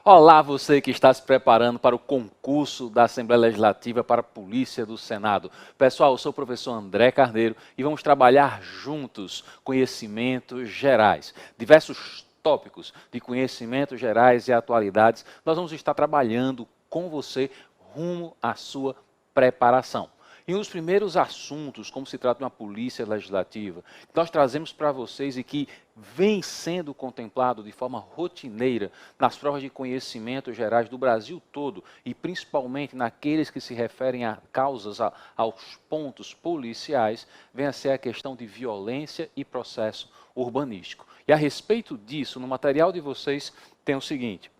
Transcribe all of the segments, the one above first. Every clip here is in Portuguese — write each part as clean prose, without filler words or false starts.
Olá, você que está se preparando para o concurso da Assembleia Legislativa para a Polícia do Senado. Pessoal, eu sou o professor André Carneiro e vamos trabalhar juntos conhecimentos gerais. Diversos tópicos de conhecimentos gerais e atualidades, nós vamos estar trabalhando com você rumo à sua preparação. E um dos primeiros assuntos, como se trata de uma polícia legislativa, que nós trazemos para vocês e que vem sendo contemplado de forma rotineira nas provas de conhecimentos gerais do Brasil todo, e principalmente naqueles que se referem a causas, aos pontos policiais, vem a ser a questão de violência e processo urbanístico. E a respeito disso, no material de vocês tem o seguinte: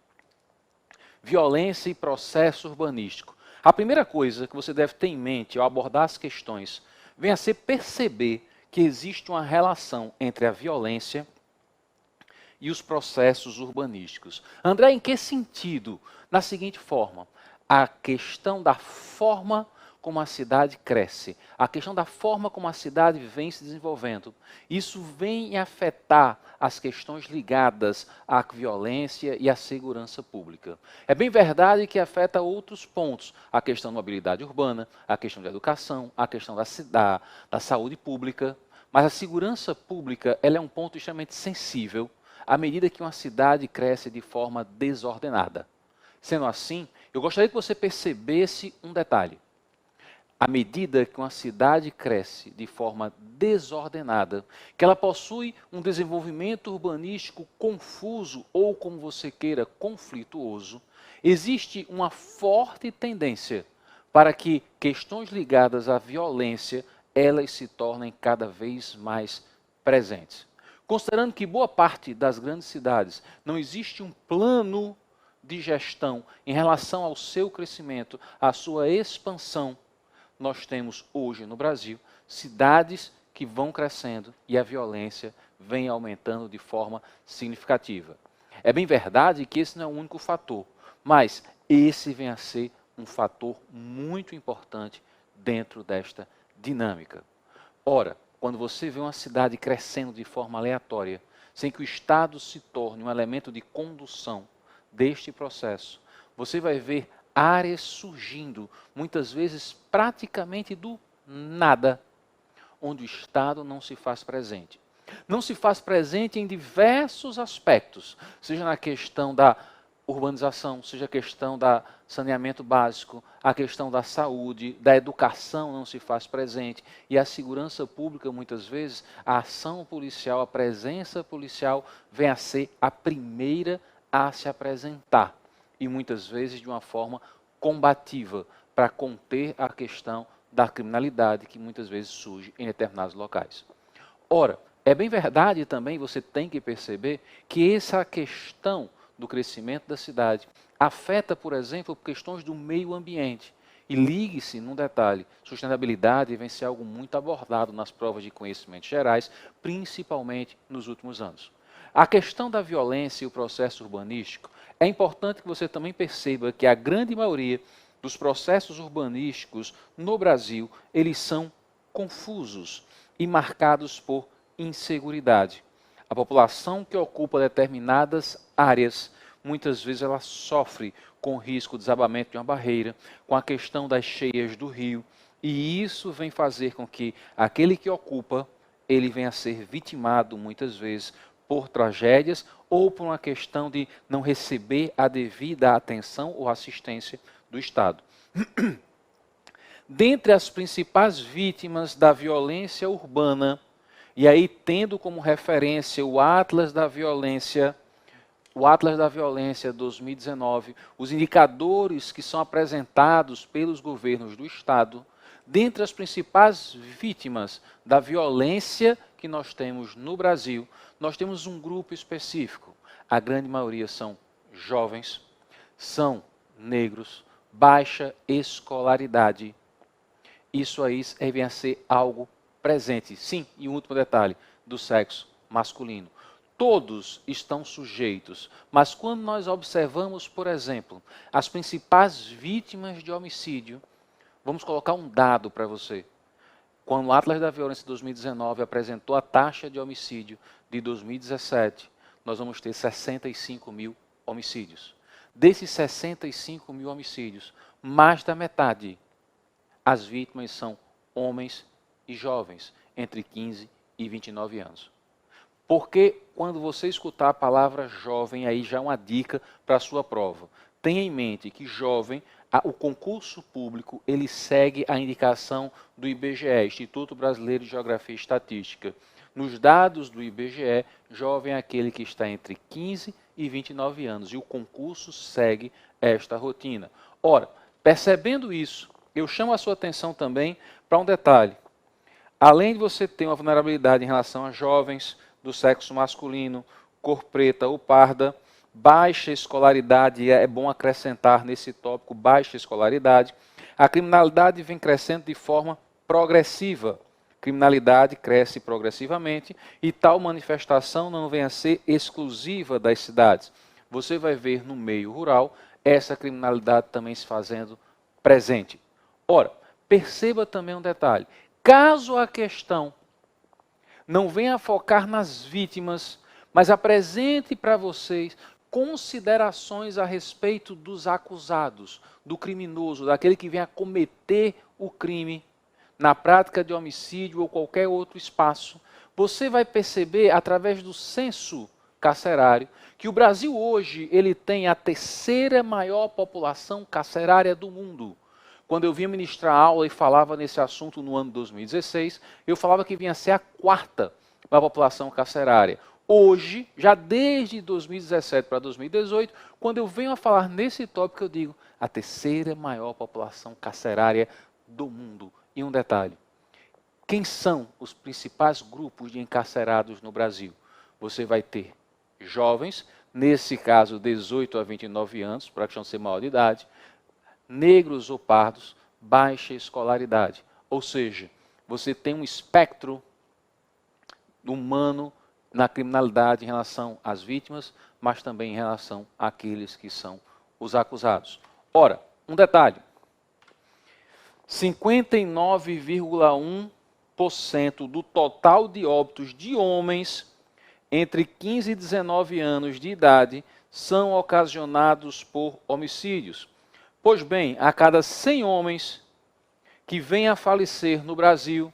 violência e processo urbanístico. A primeira coisa que você deve ter em mente ao abordar as questões vem a ser perceber que existe uma relação entre a violência e os processos urbanísticos. André, em que sentido? Na seguinte forma: a questão da forma como a cidade cresce, a questão da forma como a cidade vem se desenvolvendo, isso vem afetar as questões ligadas à violência e à segurança pública. É bem verdade que afeta outros pontos, a questão da mobilidade urbana, a questão da educação, a questão da saúde pública, mas a segurança pública ela é um ponto extremamente sensível à medida que uma cidade cresce de forma desordenada. Sendo assim, eu gostaria que você percebesse um detalhe. À medida que uma cidade cresce de forma desordenada, que ela possui um desenvolvimento urbanístico confuso ou, como você queira, conflituoso, existe uma forte tendência para que questões ligadas à violência, elas se tornem cada vez mais presentes. Considerando que boa parte das grandes cidades não existe um plano de gestão em relação ao seu crescimento, à sua expansão, nós temos hoje no Brasil cidades que vão crescendo e a violência vem aumentando de forma significativa. É bem verdade que esse não é o único fator, mas esse vem a ser um fator muito importante dentro desta dinâmica. Ora, quando você vê uma cidade crescendo de forma aleatória, sem que o Estado se torne um elemento de condução deste processo, você vai ver áreas surgindo, muitas vezes praticamente do nada, onde o Estado não se faz presente. Não se faz presente em diversos aspectos, seja na questão da urbanização, seja a questão do saneamento básico, a questão da saúde, da educação não se faz presente, e a segurança pública, muitas vezes, a ação policial, a presença policial vem a ser a primeira a se apresentar. E muitas vezes de uma forma combativa, para conter a questão da criminalidade que muitas vezes surge em determinados locais. Ora, é bem verdade também, você tem que perceber que essa questão do crescimento da cidade afeta, por exemplo, questões do meio ambiente. E ligue-se num detalhe, sustentabilidade vem ser algo muito abordado nas provas de conhecimentos gerais, principalmente nos últimos anos. A questão da violência e o processo urbanístico, é importante que você também perceba que a grande maioria dos processos urbanísticos no Brasil, eles são confusos e marcados por inseguridade. A população que ocupa determinadas áreas, muitas vezes ela sofre com o risco de desabamento de uma barreira, com a questão das cheias do rio, e isso vem fazer com que aquele que ocupa, ele venha a ser vitimado muitas vezes por tragédias ou por uma questão de não receber a devida atenção ou assistência do Estado. Dentre as principais vítimas da violência urbana, e aí tendo como referência o Atlas da Violência 2019, os indicadores que são apresentados pelos governos do Estado, dentre as principais vítimas da violência que nós temos no Brasil, nós temos um grupo específico. A grande maioria são jovens, são negros, baixa escolaridade. Isso aí vem a ser algo presente. Sim, e um último detalhe, do sexo masculino. Todos estão sujeitos, mas quando nós observamos, por exemplo, as principais vítimas de homicídio, vamos colocar um dado para você. Quando o Atlas da Violência 2019 apresentou a taxa de homicídio de 2017, nós vamos ter 65 mil homicídios. Desses 65 mil homicídios, mais da metade, as vítimas são homens e jovens, entre 15 e 29 anos. Porque quando você escutar a palavra jovem, aí já é uma dica para a sua prova. Tenha em mente que jovem, o concurso público, ele segue a indicação do IBGE, Instituto Brasileiro de Geografia e Estatística. Nos dados do IBGE, jovem é aquele que está entre 15 e 29 anos, e o concurso segue esta rotina. Ora, percebendo isso, eu chamo a sua atenção também para um detalhe. Além de você ter uma vulnerabilidade em relação a jovens do sexo masculino, cor preta ou parda, baixa escolaridade, é bom acrescentar nesse tópico baixa escolaridade, a criminalidade vem crescendo de forma progressiva. Criminalidade cresce progressivamente e tal manifestação não vem a ser exclusiva das cidades. Você vai ver no meio rural essa criminalidade também se fazendo presente. Ora, perceba também um detalhe. Caso a questão não venha a focar nas vítimas, mas apresente para vocês considerações a respeito dos acusados, do criminoso, daquele que vem a cometer o crime na prática de homicídio ou qualquer outro espaço, você vai perceber, através do censo carcerário, que o Brasil hoje ele tem a terceira maior população carcerária do mundo. Quando eu vinha ministrar aula e falava nesse assunto no ano 2016, eu falava que vinha a ser a quarta maior população carcerária. Hoje, já desde 2017 para 2018, quando eu venho a falar nesse tópico, eu digo a terceira maior população carcerária do mundo. E um detalhe, quem são os principais grupos de encarcerados no Brasil? Você vai ter jovens, nesse caso 18 a 29 anos, para questão de ser maior de idade, negros ou pardos, baixa escolaridade. Ou seja, você tem um espectro humano na criminalidade em relação às vítimas, mas também em relação àqueles que são os acusados. Ora, um detalhe, 59,1% do total de óbitos de homens entre 15 e 19 anos de idade são ocasionados por homicídios. Pois bem, a cada 100 homens que vêm a falecer no Brasil,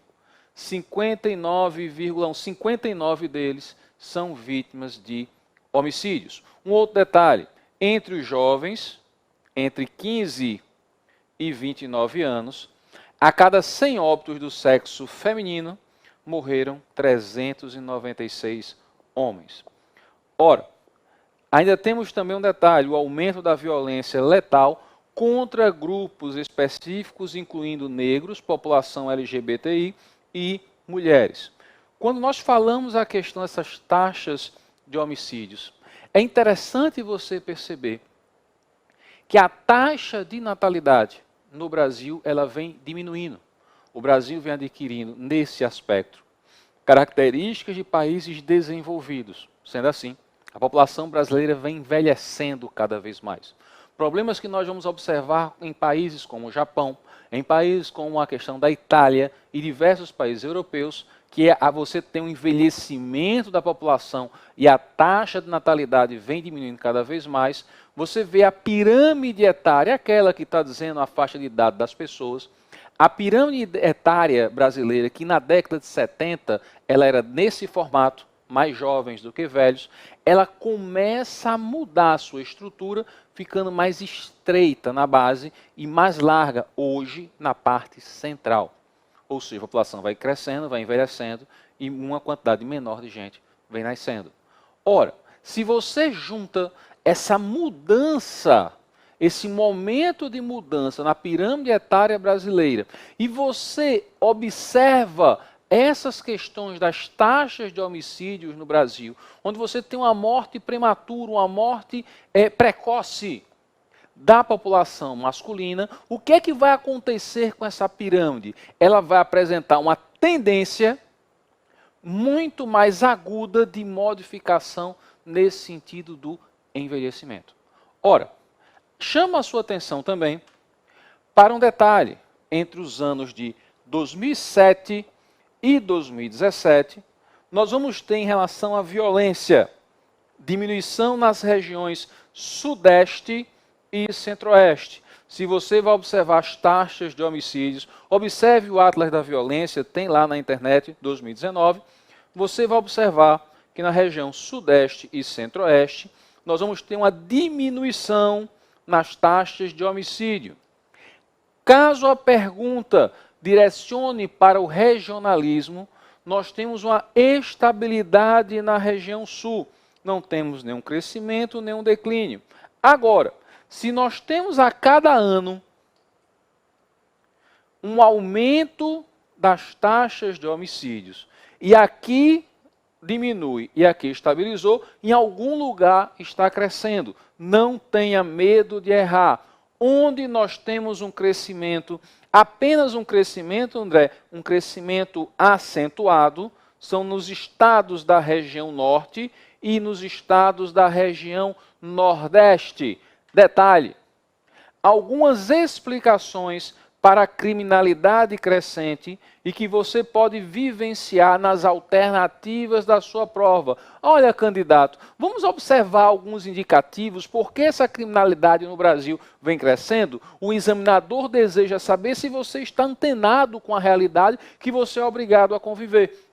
59 deles são vítimas de homicídios. Um outro detalhe, entre os jovens, entre 15 e 29 anos, a cada 100 óbitos do sexo feminino, morreram 396 homens. Ora, ainda temos também um detalhe, o aumento da violência letal contra grupos específicos, incluindo negros, população LGBTI e mulheres. Quando nós falamos a questão dessas taxas de homicídios, é interessante você perceber que a taxa de natalidade no Brasil ela vem diminuindo. O Brasil vem adquirindo, nesse aspecto, características de países desenvolvidos. Sendo assim, a população brasileira vem envelhecendo cada vez mais. Problemas que nós vamos observar em países como o Japão, em países como a questão da Itália e diversos países europeus, que você tem um envelhecimento da população e a taxa de natalidade vem diminuindo cada vez mais, você vê a pirâmide etária, aquela que está dizendo a faixa de idade das pessoas, a pirâmide etária brasileira, que na década de 70 ela era nesse formato, mais jovens do que velhos, ela começa a mudar a sua estrutura, ficando mais estreita na base e mais larga hoje na parte central. Ou seja, a população vai crescendo, vai envelhecendo e uma quantidade menor de gente vem nascendo. Ora, se você junta essa mudança, esse momento de mudança na pirâmide etária brasileira e você observa essas questões das taxas de homicídios no Brasil, onde você tem uma morte prematura, uma morte precoce da população masculina, o que é que vai acontecer com essa pirâmide? Ela vai apresentar uma tendência muito mais aguda de modificação nesse sentido do envelhecimento. Ora, chama a sua atenção também para um detalhe. Entre os anos de 2007 e 2017, nós vamos ter em relação à violência, diminuição nas regiões Sudeste e Centro-Oeste. Se você vai observar as taxas de homicídios, observe o Atlas da Violência, tem lá na internet, 2019, você vai observar que na região Sudeste e Centro-Oeste, nós vamos ter uma diminuição nas taxas de homicídio. Caso a pergunta direcione para o regionalismo, nós temos uma estabilidade na região Sul. Não temos nenhum crescimento, nenhum declínio. Agora, se nós temos a cada ano um aumento das taxas de homicídios, e aqui diminui e aqui estabilizou, em algum lugar está crescendo. Não tenha medo de errar. Onde nós temos um crescimento, apenas um crescimento, André, um crescimento acentuado, são nos estados da região norte e nos estados da região nordeste. Detalhe, algumas explicações para a criminalidade crescente e que você pode vivenciar nas alternativas da sua prova. Olha, candidato, vamos observar alguns indicativos por que essa criminalidade no Brasil vem crescendo. O examinador deseja saber se você está antenado com a realidade que você é obrigado a conviver.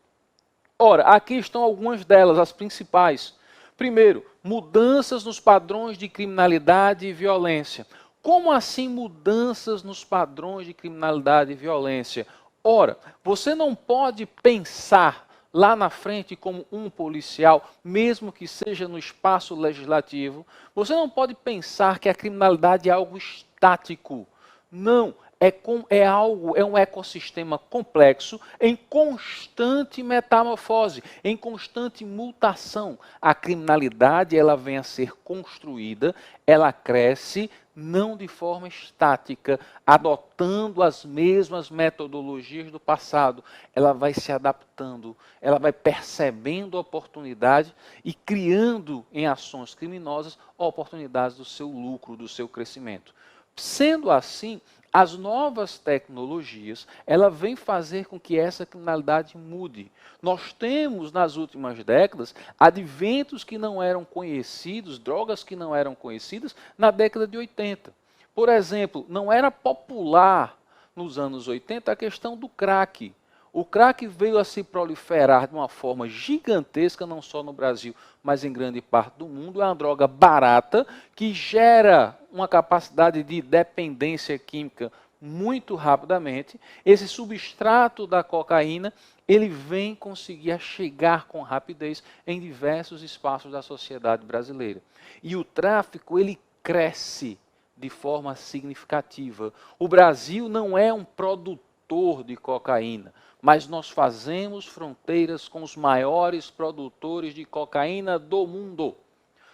Ora, aqui estão algumas delas, as principais. Primeiro, mudanças nos padrões de criminalidade e violência. Como assim mudanças nos padrões de criminalidade e violência? Ora, você não pode pensar lá na frente como um policial, mesmo que seja no espaço legislativo. Você não pode pensar que a criminalidade é algo estático. Não, é um ecossistema complexo, em constante metamorfose, em constante mutação. A criminalidade, ela vem a ser construída, ela cresce, não de forma estática, adotando as mesmas metodologias do passado. Ela vai se adaptando, ela vai percebendo a oportunidade e criando em ações criminosas oportunidades do seu lucro, do seu crescimento. Sendo assim, as novas tecnologias, ela vem fazer com que essa criminalidade mude. Nós temos, nas últimas décadas, adventos que não eram conhecidos, drogas que não eram conhecidas na década de 80. Por exemplo, não era popular nos anos 80 a questão do crack. O crack veio a se proliferar de uma forma gigantesca, não só no Brasil, mas em grande parte do mundo. É uma droga barata que gera uma capacidade de dependência química muito rapidamente. Esse substrato da cocaína, ele vem conseguir chegar com rapidez em diversos espaços da sociedade brasileira. E o tráfico, ele cresce de forma significativa. O Brasil não é um produtor de cocaína, mas nós fazemos fronteiras com os maiores produtores de cocaína do mundo.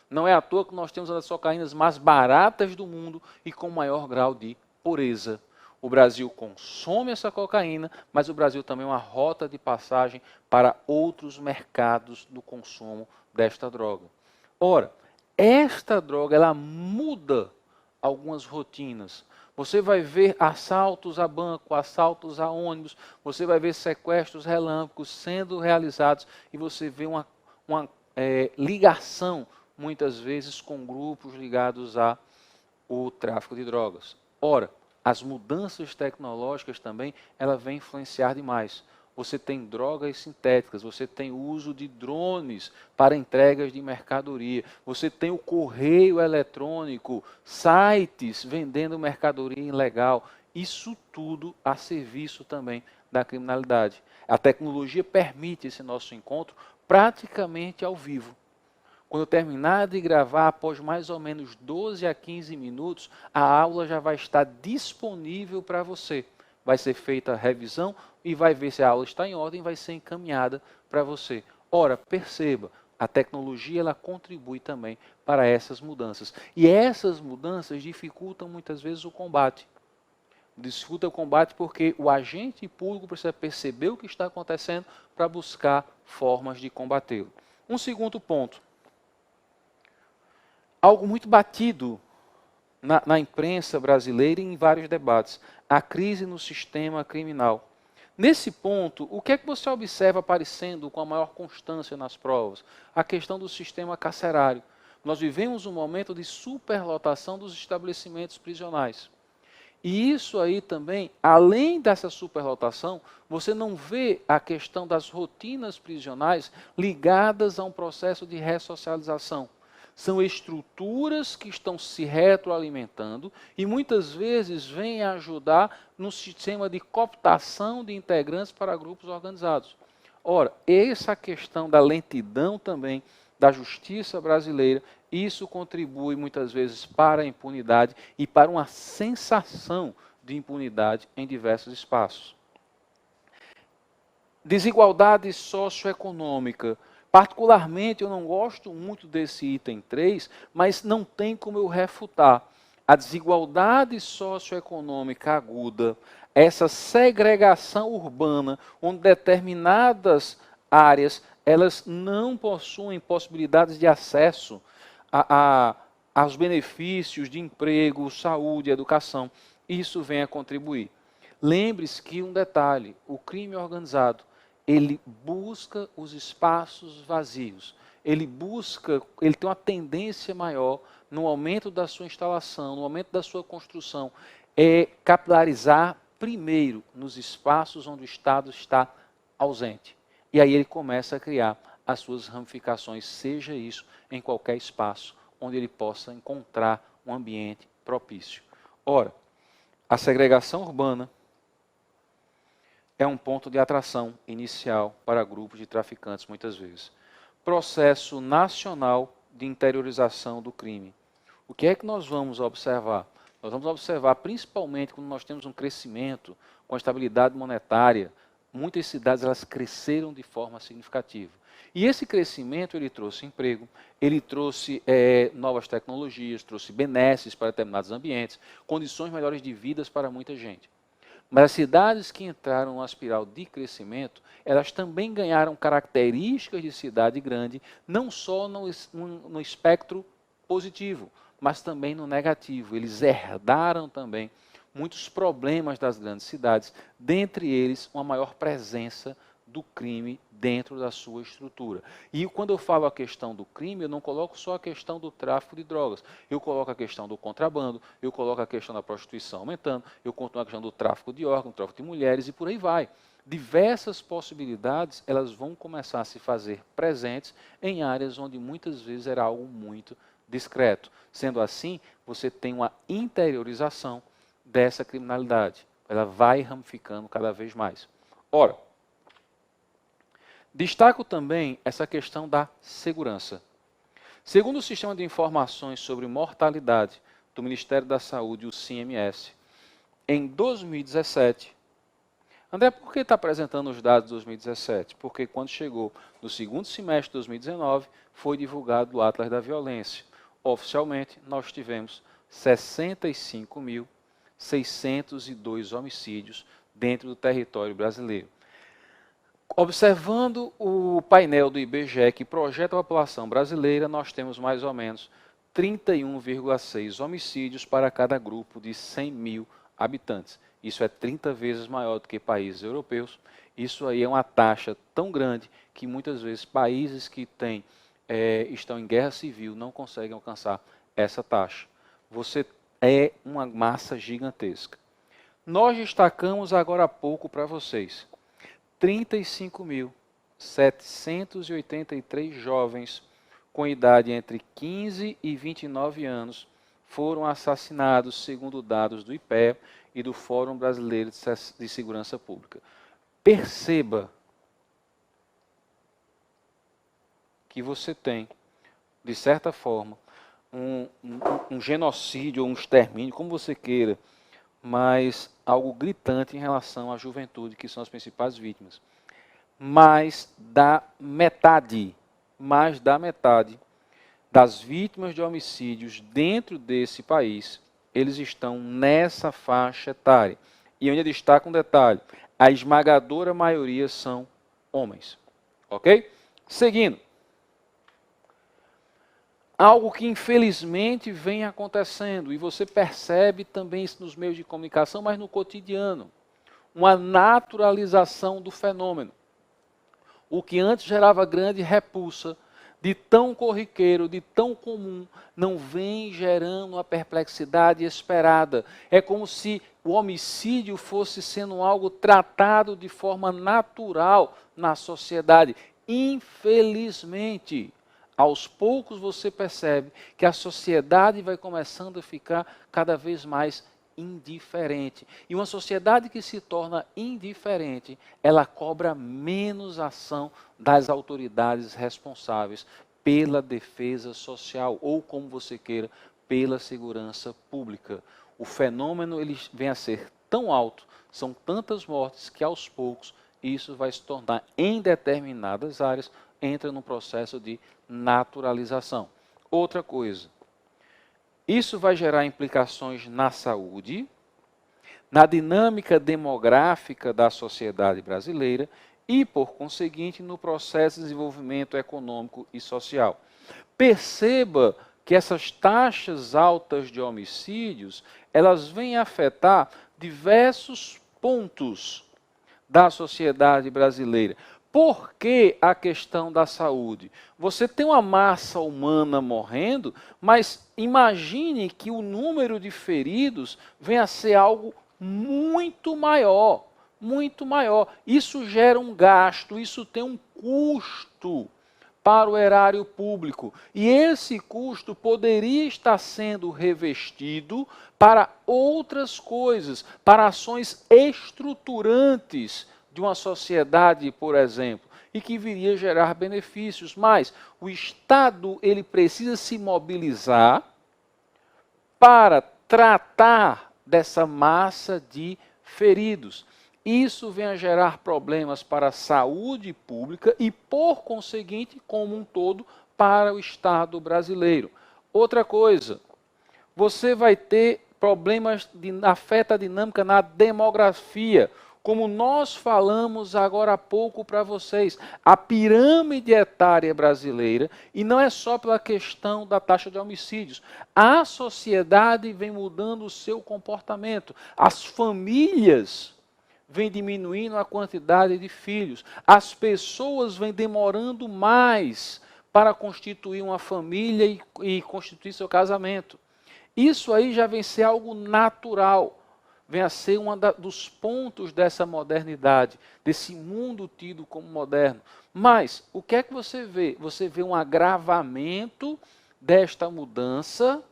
Não é à toa que nós temos as cocaínas mais baratas do mundo e com maior grau de pureza. O Brasil consome essa cocaína, mas o Brasil também é uma rota de passagem para outros mercados do consumo desta droga. Ora, esta droga, ela muda algumas rotinas. Você vai ver assaltos a banco, assaltos a ônibus, você vai ver sequestros relâmpagos sendo realizados e você vê uma ligação, muitas vezes, com grupos ligados ao tráfico de drogas. Ora, as mudanças tecnológicas também, ela vem influenciar demais. Você tem drogas sintéticas, você tem o uso de drones para entregas de mercadoria, você tem o correio eletrônico, sites vendendo mercadoria ilegal. Isso tudo a serviço também da criminalidade. A tecnologia permite esse nosso encontro praticamente ao vivo. Quando eu terminar de gravar, após mais ou menos 12 a 15 minutos, a aula já vai estar disponível para você. Vai ser feita a revisão e vai ver se a aula está em ordem e vai ser encaminhada para você. Ora, perceba, a tecnologia, ela contribui também para essas mudanças. E essas mudanças dificultam muitas vezes o combate. Dificulta o combate porque o agente público precisa perceber o que está acontecendo para buscar formas de combatê-lo. Um segundo ponto. Algo muito batido na imprensa brasileira e em vários debates. A crise no sistema criminal. Nesse ponto, o que é que você observa aparecendo com a maior constância nas provas? A questão do sistema carcerário. Nós vivemos um momento de superlotação dos estabelecimentos prisionais. E isso aí também, além dessa superlotação, você não vê a questão das rotinas prisionais ligadas a um processo de ressocialização. São estruturas que estão se retroalimentando e muitas vezes vêm ajudar no sistema de cooptação de integrantes para grupos organizados. Ora, essa questão da lentidão também da justiça brasileira, isso contribui muitas vezes para a impunidade e para uma sensação de impunidade em diversos espaços. Desigualdade socioeconômica. Particularmente, eu não gosto muito desse item 3, mas não tem como eu refutar. A desigualdade socioeconômica aguda, essa segregação urbana, onde determinadas áreas elas não possuem possibilidades de acesso aos benefícios de emprego, saúde, educação. Isso vem a contribuir. Lembre-se que um detalhe, o crime organizado, ele busca os espaços vazios. Ele tem uma tendência maior no aumento da sua instalação, no aumento da sua construção, é capilarizar primeiro nos espaços onde o Estado está ausente. E aí ele começa a criar as suas ramificações, seja isso em qualquer espaço onde ele possa encontrar um ambiente propício. Ora, a segregação urbana é um ponto de atração inicial para grupos de traficantes, muitas vezes. Processo nacional de interiorização do crime. O que é que nós vamos observar? Nós vamos observar, principalmente quando nós temos um crescimento com a estabilidade monetária, muitas cidades elas cresceram de forma significativa. E esse crescimento ele trouxe emprego, ele trouxe novas tecnologias, trouxe benesses para determinados ambientes, condições melhores de vida para muita gente. Mas as cidades que entraram numa espiral de crescimento, elas também ganharam características de cidade grande, não só no espectro positivo, mas também no negativo. Eles herdaram também muitos problemas das grandes cidades, dentre eles uma maior presença do crime dentro da sua estrutura. E quando eu falo a questão do crime, eu não coloco só a questão do tráfico de drogas, eu coloco a questão do contrabando, eu coloco a questão da prostituição aumentando, eu conto a questão do tráfico de órgãos, do tráfico de mulheres e por aí vai. Diversas possibilidades, elas vão começar a se fazer presentes em áreas onde muitas vezes era algo muito discreto. Sendo assim, você tem uma interiorização dessa criminalidade. Ela vai ramificando cada vez mais. Ora, destaco também essa questão da segurança. Segundo o Sistema de Informações sobre Mortalidade do Ministério da Saúde, o CIMS, em 2017, André, por que está apresentando os dados de 2017? Porque quando chegou no segundo semestre de 2019, foi divulgado o Atlas da Violência. Oficialmente, nós tivemos 65.602 homicídios dentro do território brasileiro. Observando o painel do IBGE que projeta a população brasileira, nós temos mais ou menos 31,6 homicídios para cada grupo de 100 mil habitantes. Isso é 30 vezes maior do que países europeus. Isso aí é uma taxa tão grande que muitas vezes países que estão em guerra civil não conseguem alcançar essa taxa. Você é uma massa gigantesca. Nós destacamos agora há pouco para vocês 35.783 jovens com idade entre 15 e 29 anos foram assassinados, segundo dados do IPEA e do Fórum Brasileiro de Segurança Pública. Perceba que você tem, de certa forma, um genocídio ou um extermínio, como você queira, mas algo gritante em relação à juventude, que são as principais vítimas. Mais da metade das vítimas de homicídios dentro desse país, eles estão nessa faixa etária. E eu ainda destaco um detalhe, a esmagadora maioria são homens. Ok? Seguindo. Algo que infelizmente vem acontecendo, e você percebe também isso nos meios de comunicação, mas no cotidiano, uma naturalização do fenômeno. O que antes gerava grande repulsa, de tão corriqueiro, de tão comum, não vem gerando a perplexidade esperada. É como se o homicídio fosse sendo algo tratado de forma natural na sociedade. Infelizmente, aos poucos você percebe que a sociedade vai começando a ficar cada vez mais indiferente. E uma sociedade que se torna indiferente, ela cobra menos ação das autoridades responsáveis pela defesa social, ou como você queira, pela segurança pública. O fenômeno ele vem a ser tão alto, são tantas mortes que aos poucos isso vai se tornar, em determinadas áreas, entra no processo de naturalização. Outra coisa, isso vai gerar implicações na saúde, na dinâmica demográfica da sociedade brasileira e, por conseguinte, no processo de desenvolvimento econômico e social. Perceba que essas taxas altas de homicídios, elas vêm afetar diversos pontos da sociedade brasileira. Por que a questão da saúde? Você tem uma massa humana morrendo, mas imagine que o número de feridos venha a ser algo muito maior, muito maior. Isso gera um gasto, isso tem um custo para o erário público. E esse custo poderia estar sendo revestido para outras coisas, para ações estruturantes de uma sociedade, por exemplo, e que viria a gerar benefícios. Mas o Estado ele precisa se mobilizar para tratar dessa massa de feridos. Isso vem a gerar problemas para a saúde pública e, por conseguinte, como um todo, para o Estado brasileiro. Outra coisa, você vai ter problemas afeta a dinâmica na demografia. Como nós falamos agora há pouco para vocês, a pirâmide etária brasileira, e não é só pela questão da taxa de homicídios, a sociedade vem mudando o seu comportamento, as famílias vêm diminuindo a quantidade de filhos, as pessoas vêm demorando mais para constituir uma família e constituir seu casamento. Isso aí já vem ser algo natural. Vem a ser um dos pontos dessa modernidade, desse mundo tido como moderno. Mas, o que é que você vê? Você vê um agravamento desta mudança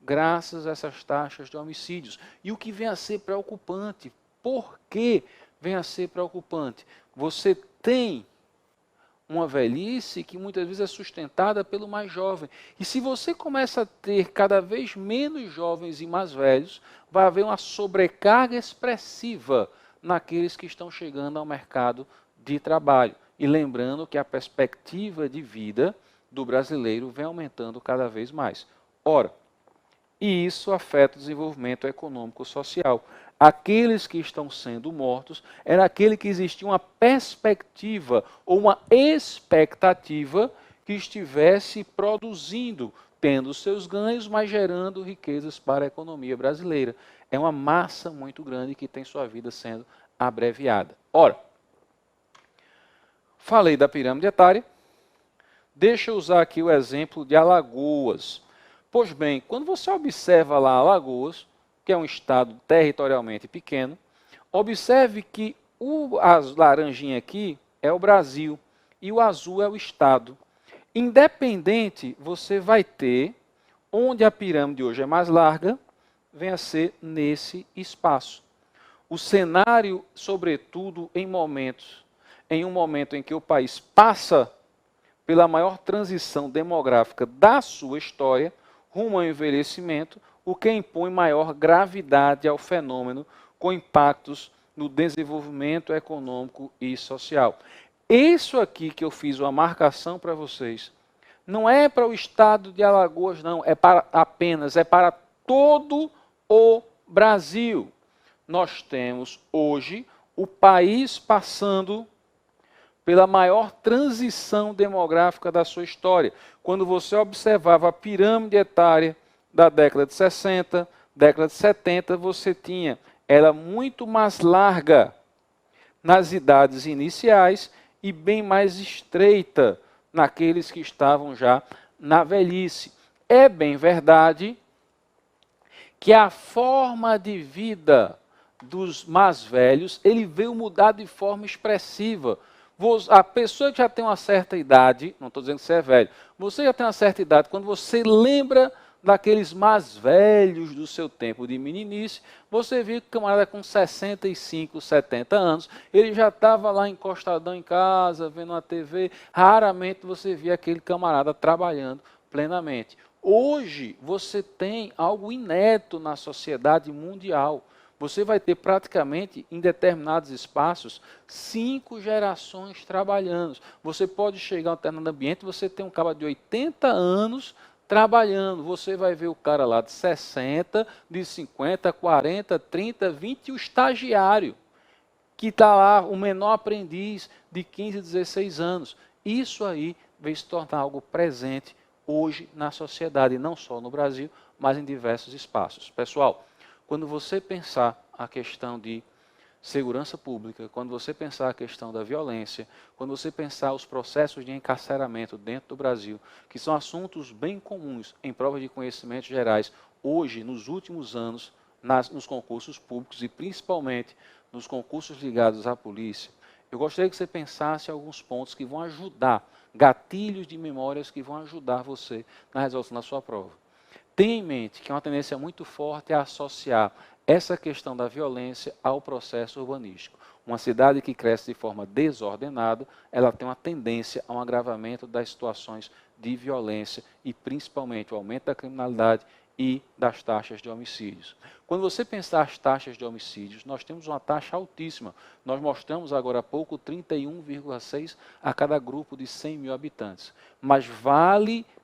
graças a essas taxas de homicídios. E o que vem a ser preocupante? Por que vem a ser preocupante? Você tem uma velhice que muitas vezes é sustentada pelo mais jovem. E se você começa a ter cada vez menos jovens e mais velhos, vai haver uma sobrecarga expressiva naqueles que estão chegando ao mercado de trabalho. E lembrando que a perspectiva de vida do brasileiro vem aumentando cada vez mais. Ora, e isso afeta o desenvolvimento econômico-social. Aqueles que estão sendo mortos era aquele que existia uma perspectiva ou uma expectativa que estivesse produzindo, tendo seus ganhos, mas gerando riquezas para a economia brasileira. É uma massa muito grande que tem sua vida sendo abreviada. Ora, falei da pirâmide etária, deixa eu usar aqui o exemplo de Alagoas. Pois bem, quando você observa lá Alagoas, que é um estado territorialmente pequeno, observe que a laranjinha aqui é o Brasil e o azul é o estado. Independente, você vai ter, onde a pirâmide hoje é mais larga, vem a ser nesse espaço. O cenário, sobretudo em um momento em que o país passa pela maior transição demográfica da sua história, rumo ao envelhecimento, o que impõe maior gravidade ao fenômeno, com impactos no desenvolvimento econômico e social. Isso aqui que eu fiz uma marcação para vocês, não é para o estado de Alagoas, não, é para todo o Brasil. Nós temos hoje o país passando pela maior transição demográfica da sua história. Quando você observava a pirâmide etária da década de 60, década de 70, você tinha ela muito mais larga nas idades iniciais e bem mais estreita naqueles que estavam já na velhice. É bem verdade que a forma de vida dos mais velhos, ele veio mudar de forma expressiva. A pessoa que já tem uma certa idade, não estou dizendo que você é velho, você já tem uma certa idade, quando você lembra daqueles mais velhos do seu tempo de meninice, você viu que o camarada com 65, 70 anos, ele já estava lá encostadão em casa, vendo uma TV, raramente você via aquele camarada trabalhando plenamente. Hoje, você tem algo inédito na sociedade mundial. Você vai ter praticamente, em determinados espaços, 5 gerações trabalhando. Você pode chegar a um determinado ambiente, você tem um cara de 80 anos trabalhando. Você vai ver o cara lá de 60, de 50, 40, 30, 20 e o estagiário, que está lá, o menor aprendiz de 15, 16 anos. Isso aí veio se tornar algo presente hoje na sociedade, não só no Brasil, mas em diversos espaços. Pessoal, quando você pensar a questão de segurança pública, quando você pensar a questão da violência, quando você pensar os processos de encarceramento dentro do Brasil, que são assuntos bem comuns em provas de conhecimentos gerais, hoje, nos últimos anos, nos concursos públicos e principalmente nos concursos ligados à polícia, eu gostaria que você pensasse em alguns pontos que vão ajudar, gatilhos de memórias que vão ajudar você na resolução da sua prova. Tenha em mente que é uma tendência muito forte a associar essa questão da violência ao processo urbanístico. Uma cidade que cresce de forma desordenada, ela tem uma tendência a um agravamento das situações de violência e principalmente o aumento da criminalidade e das taxas de homicídios. Quando você pensar as taxas de homicídios, nós temos uma taxa altíssima. Nós mostramos agora há pouco 31,6 a cada grupo de 100 mil habitantes. Mas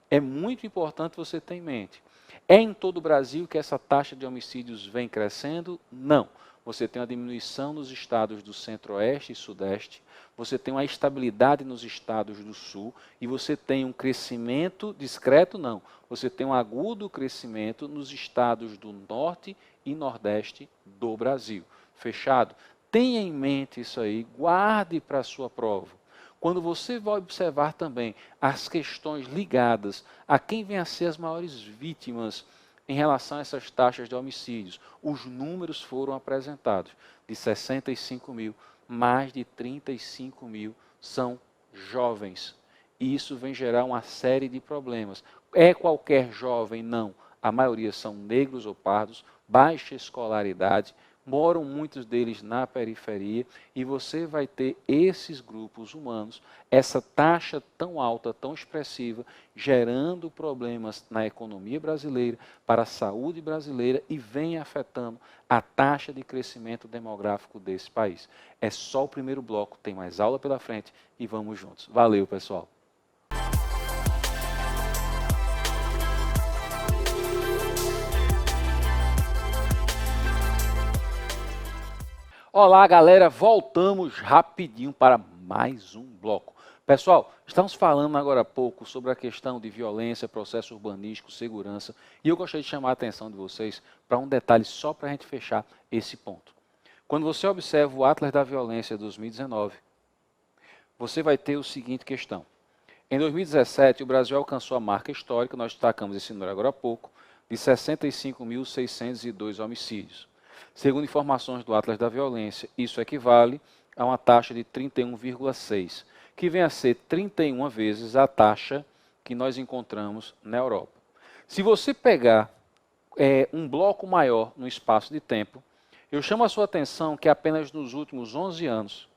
é muito importante você ter em mente. É em todo o Brasil que essa taxa de homicídios vem crescendo? Não. Você tem uma diminuição nos estados do Centro-Oeste e Sudeste, você tem uma estabilidade nos estados do Sul e você tem um crescimento discreto, não. Você tem um agudo crescimento nos estados do Norte e Nordeste do Brasil. Fechado? Tenha em mente isso aí, guarde para a sua prova. Quando você vai observar também as questões ligadas a quem vem a ser as maiores vítimas em relação a essas taxas de homicídios, os números foram apresentados. De 65 mil, mais de 35 mil são jovens. E isso vem gerar uma série de problemas. É qualquer jovem? Não. A maioria são negros ou pardos, baixa escolaridade, moram muitos deles na periferia e você vai ter esses grupos humanos, essa taxa tão alta, tão expressiva, gerando problemas na economia brasileira, para a saúde brasileira e vem afetando a taxa de crescimento demográfico desse país. É só o primeiro bloco, tem mais aula pela frente e vamos juntos. Valeu, pessoal! Olá, galera, voltamos rapidinho para mais um bloco. Pessoal, estamos falando agora há pouco sobre a questão de violência, processo urbanístico, segurança, e eu gostaria de chamar a atenção de vocês para um detalhe só para a gente fechar esse ponto. Quando você observa o Atlas da Violência 2019, você vai ter o seguinte questão. Em 2017, o Brasil alcançou a marca histórica, nós destacamos esse número agora há pouco, de 65.602 homicídios. Segundo informações do Atlas da Violência, isso equivale a uma taxa de 31,6, que vem a ser 31 vezes a taxa que nós encontramos na Europa. Se você pegar um bloco maior no espaço de tempo, eu chamo a sua atenção que apenas nos últimos 11 anos,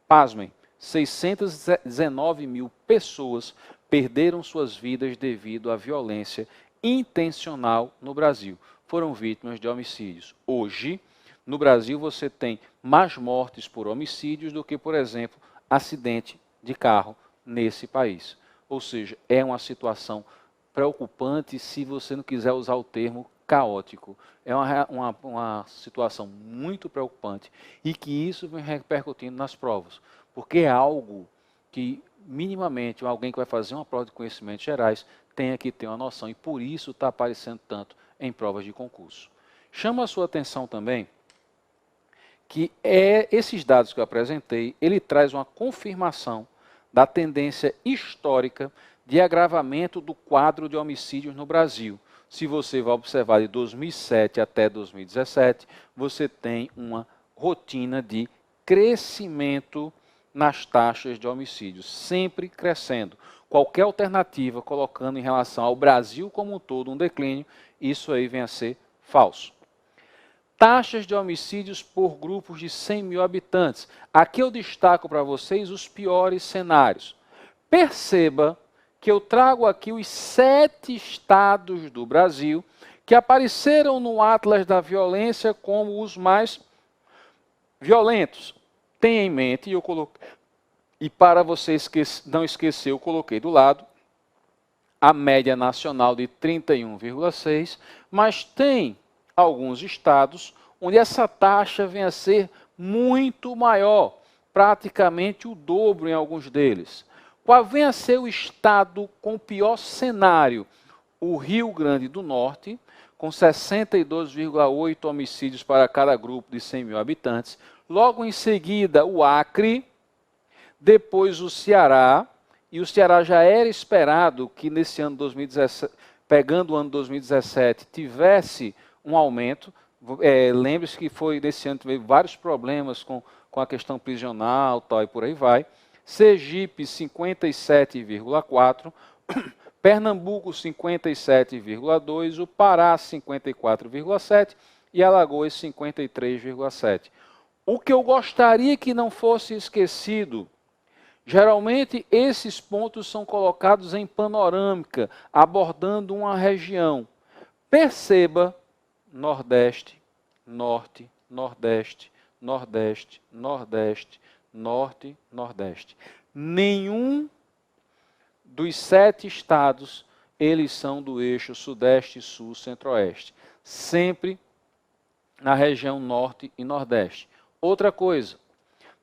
pasmem, 619 mil pessoas perderam suas vidas devido à violência intencional no Brasil. Foram vítimas de homicídios. Hoje, no Brasil, você tem mais mortes por homicídios do que, por exemplo, acidente de carro nesse país. Ou seja, é uma situação preocupante, se você não quiser usar o termo caótico. É uma situação muito preocupante e que isso vem repercutindo nas provas, porque é algo que, minimamente, alguém que vai fazer uma prova de conhecimentos gerais tenha que ter uma noção e por isso está aparecendo tanto em provas de concurso. Chama a sua atenção também que esses dados que eu apresentei, ele traz uma confirmação da tendência histórica de agravamento do quadro de homicídios no Brasil. Se você vai observar de 2007 até 2017, você tem uma rotina de crescimento nas taxas de homicídios, sempre crescendo. Qualquer alternativa colocando em relação ao Brasil como um todo um declínio, isso aí vem a ser falso. Taxas de homicídios por grupos de 100 mil habitantes. Aqui eu destaco para vocês os piores cenários. Perceba que eu trago aqui os 7 estados do Brasil que apareceram no Atlas da Violência como os mais violentos. Tenha em mente, e eu coloquei, e para você não esquecer, eu coloquei do lado a média nacional de 31,6, mas tem alguns estados onde essa taxa vem a ser muito maior, praticamente o dobro em alguns deles. Qual vem a ser o estado com o pior cenário? O Rio Grande do Norte, com 62,8 homicídios para cada grupo de 100 mil habitantes. Logo em seguida, o Acre, depois o Ceará, e o Ceará já era esperado que nesse ano 2017, pegando o ano 2017, tivesse um aumento. Lembre-se que foi nesse ano teve vários problemas com a questão prisional, tal, e por aí vai. Sergipe, 57,4%, Pernambuco, 57,2%, o Pará, 54,7% e Alagoas, 53,7%. O que eu gostaria que não fosse esquecido, geralmente esses pontos são colocados em panorâmica, abordando uma região. Perceba Nordeste, Norte, Nordeste, Nordeste, Nordeste, Norte, Nordeste. Nenhum dos 7 estados, eles são do eixo Sudeste, Sul, Centro-Oeste. Sempre na região Norte e Nordeste. Outra coisa,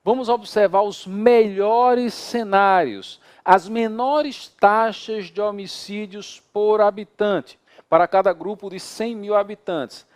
vamos observar os melhores cenários, as menores taxas de homicídios por habitante, para cada grupo de 100 mil habitantes.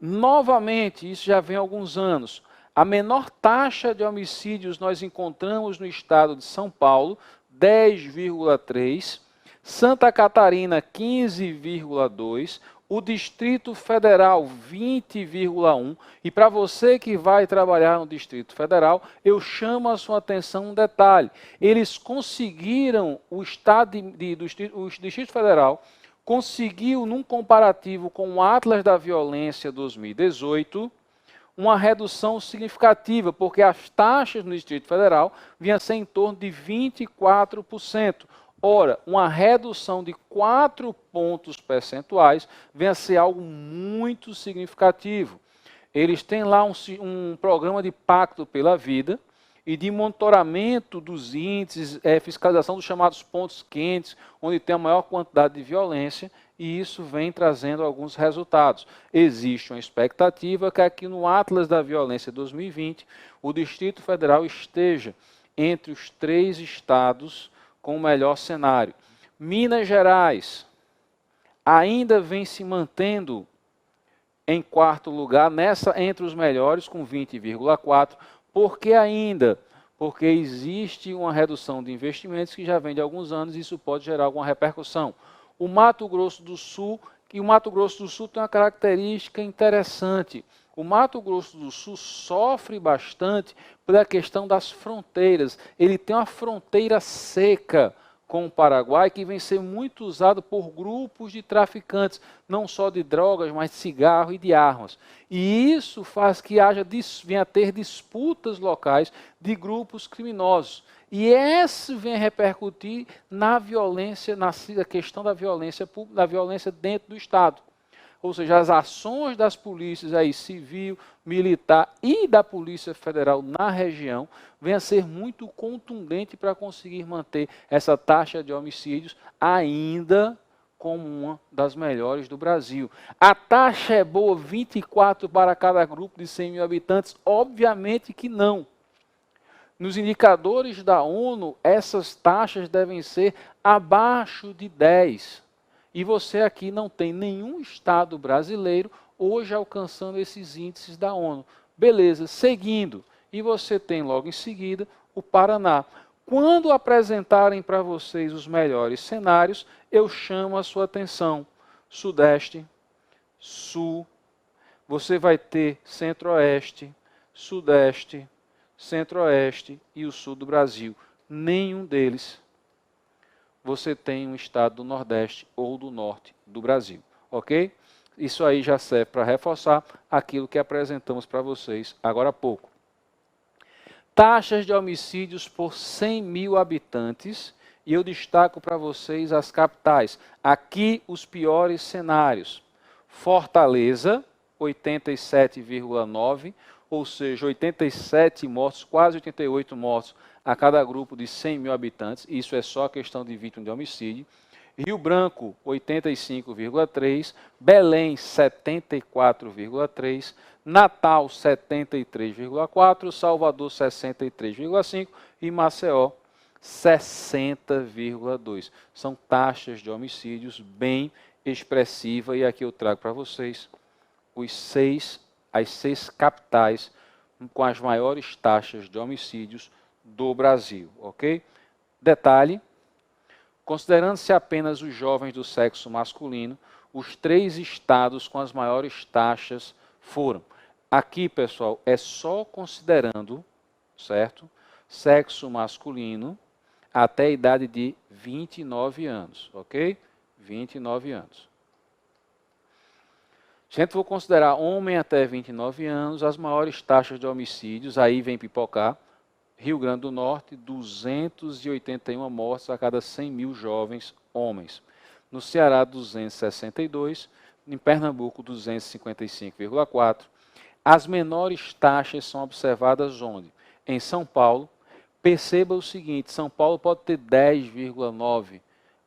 Novamente, isso já vem há alguns anos, a menor taxa de homicídios nós encontramos no estado de São Paulo, 10,3%, Santa Catarina, 15,2%, o Distrito Federal, 20,1%. E para você que vai trabalhar no Distrito Federal, eu chamo a sua atenção um detalhe. Eles conseguiram, o Distrito Federal conseguiu, num comparativo com o Atlas da Violência 2018, uma redução significativa, porque as taxas no Distrito Federal vinham a ser em torno de 24%. Ora, uma redução de 4 pontos percentuais vem a ser algo muito significativo. Eles têm lá um programa de pacto pela vida e de monitoramento dos índices, fiscalização dos chamados pontos quentes, onde tem a maior quantidade de violência, e isso vem trazendo alguns resultados. Existe uma expectativa que aqui no Atlas da Violência 2020, o Distrito Federal esteja entre os 3 estados com o melhor cenário. Minas Gerais ainda vem se mantendo em 4º lugar, entre os melhores, com 20,4%. Por que ainda? Porque existe uma redução de investimentos que já vem de alguns anos e isso pode gerar alguma repercussão. O Mato Grosso do Sul, tem uma característica interessante. O Mato Grosso do Sul sofre bastante pela questão das fronteiras. Ele tem uma fronteira seca com o Paraguai que vem ser muito usado por grupos de traficantes, não só de drogas, mas de cigarro e de armas. E isso faz que venha a ter disputas locais de grupos criminosos. E esse vem a repercutir na violência, na questão da violência dentro do Estado. Ou seja, as ações das polícias aí, civil, militar e da Polícia Federal na região vem a ser muito contundente para conseguir manter essa taxa de homicídios ainda como uma das melhores do Brasil. A taxa é boa, 24 para cada grupo de 100 mil habitantes? Obviamente que não. Nos indicadores da ONU, essas taxas devem ser abaixo de 10. E você aqui não tem nenhum estado brasileiro hoje alcançando esses índices da ONU. Beleza, seguindo. E você tem logo em seguida o Paraná. Quando apresentarem para vocês os melhores cenários, eu chamo a sua atenção. Sudeste, Sul, você vai ter Centro-Oeste, Sudeste, Centro-Oeste e o Sul do Brasil. Nenhum deles você tem um estado do Nordeste ou do Norte do Brasil, ok? Isso aí já serve para reforçar aquilo que apresentamos para vocês agora há pouco. Taxas de homicídios por 100 mil habitantes, e eu destaco para vocês as capitais. Aqui os piores cenários. Fortaleza, 87,9, ou seja, 87 mortos, quase 88 mortos a cada grupo de 100 mil habitantes. Isso é só questão de vítima de homicídio. Rio Branco, 85,3, Belém, 74,3, Natal, 73,4, Salvador, 63,5 e Maceió, 60,2. São taxas de homicídios bem expressivas e aqui eu trago para vocês as seis capitais com as maiores taxas de homicídios do Brasil, ok? Detalhe, considerando-se apenas os jovens do sexo masculino, os 3 estados com as maiores taxas foram. Aqui, pessoal, é só considerando, certo? Sexo masculino até a idade de 29 anos, ok? 29 anos. Se a gente for considerar homem até 29 anos, as maiores taxas de homicídios, aí vem pipocar, Rio Grande do Norte, 281 mortes a cada 100 mil jovens homens. No Ceará, 262, em Pernambuco, 255,4. As menores taxas são observadas onde? Em São Paulo. Perceba o seguinte, São Paulo pode ter 10,9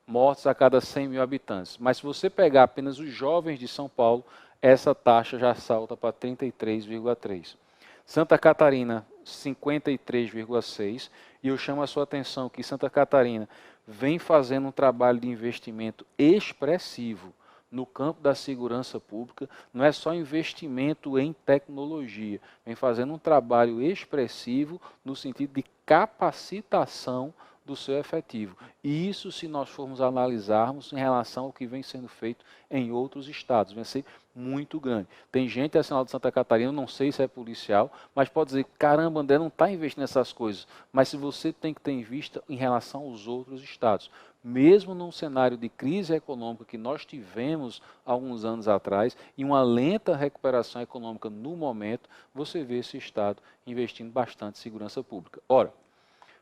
mortes a cada 100 mil habitantes, mas se você pegar apenas os jovens de São Paulo, essa taxa já salta para 33,3. Santa Catarina, 53,6, e eu chamo a sua atenção que Santa Catarina vem fazendo um trabalho de investimento expressivo no campo da segurança pública, não é só investimento em tecnologia, vem fazendo um trabalho expressivo no sentido de capacitação do seu efetivo. E isso, se nós formos analisarmos em relação ao que vem sendo feito em outros estados, vai ser muito grande. Tem gente assinalada de Santa Catarina, não sei se é policial, mas pode dizer, caramba, André não está investindo nessas coisas. Mas se você tem que ter em vista em relação aos outros estados, mesmo num cenário de crise econômica que nós tivemos alguns anos atrás, e uma lenta recuperação econômica no momento, você vê esse estado investindo bastante em segurança pública. Ora,